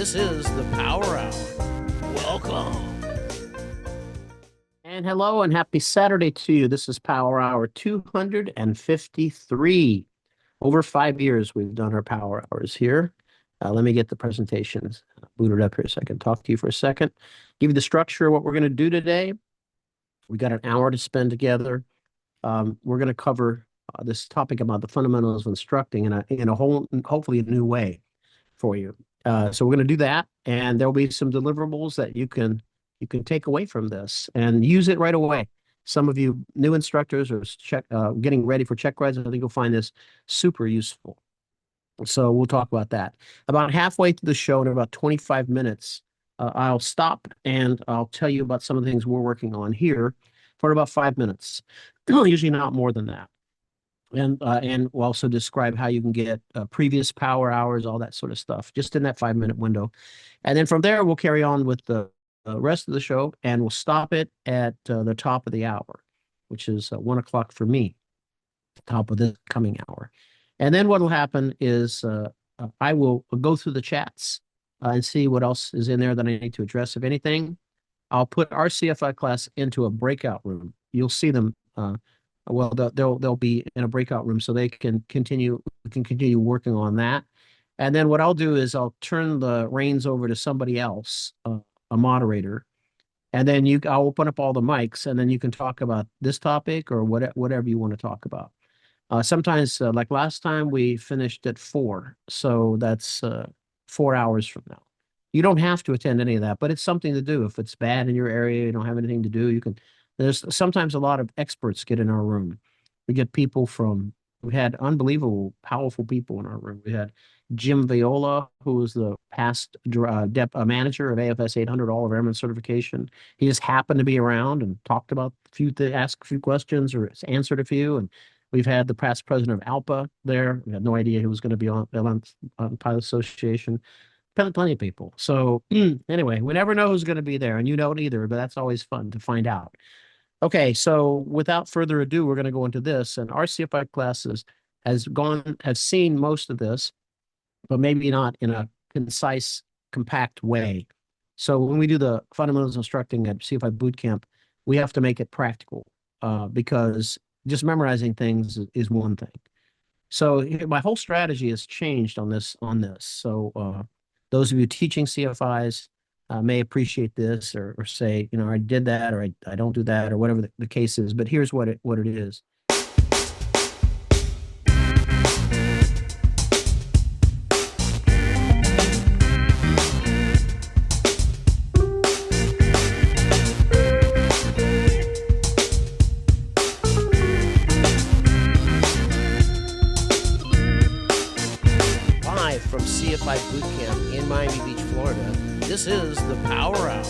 This is the Power Hour. Welcome. And hello and happy Saturday to you. This is Power Hour 253. Over 5 years we've done our Power Hours here. Let me get the presentations booted up here so I can talk to you for a second. Give you the structure of what we're going to do today. We got an hour to spend together. We're going to cover this topic about the fundamentals of instructing in a hopefully a new way for you. So we're going to do that, and there'll be some deliverables that you can take away from this and use it right away. Some of you new instructors are getting ready for checkrides. I think you'll find this super useful. So we'll talk about that. About halfway through the show, in about 25 minutes, I'll stop and I'll tell you about some of the things we're working on here for about 5 minutes. Usually not more than that. And we'll also describe how you can get previous power hours, all that sort of stuff, just in that 5-minute window. And then from there, we'll carry on with the rest of the show, and we'll stop it at the top of the hour, which is 1 o'clock for me, top of the coming hour. And then what will happen is I will go through the chats and see what else is in there that I need to address. If anything, I'll put our CFI class into a breakout room. You'll see them. Well, they'll be in a breakout room so they can continue working on that. And then what I'll do is I'll turn the reins over to somebody else, a moderator, and then I'll open up all the mics, and then you can talk about this topic or whatever you want to talk about. Sometimes, like last time, we finished at 4, so that's 4 hours from now. You don't have to attend any of that, but it's something to do. If it's bad in your area, you don't have anything to do, you can. There's sometimes a lot of experts get in our room. We had unbelievable, powerful people in our room. We had Jim Viola, who was the past manager of AFS 800 All of Airman certification. He just happened to be around and talked about asked a few questions or answered a few. And we've had the past president of ALPA there. We had no idea he was going to be on Pilot Association. Plenty of people. So anyway, we never know who's going to be there, and you don't either, but that's always fun to find out. Okay, so without further ado, we're going to go into this, and our CFI classes have seen most of this, but maybe not in a concise, compact way. So when we do the fundamentals of instructing at CFI Bootcamp, we have to make it practical because just memorizing things is one thing. So my whole strategy has changed on this. So those of you teaching CFIs may appreciate this or say, I did that or I don't do that or whatever the case is. But here's what it is. Live from CFI Bootcamp in Miami Beach, Florida, this is the Power Hour.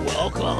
Welcome.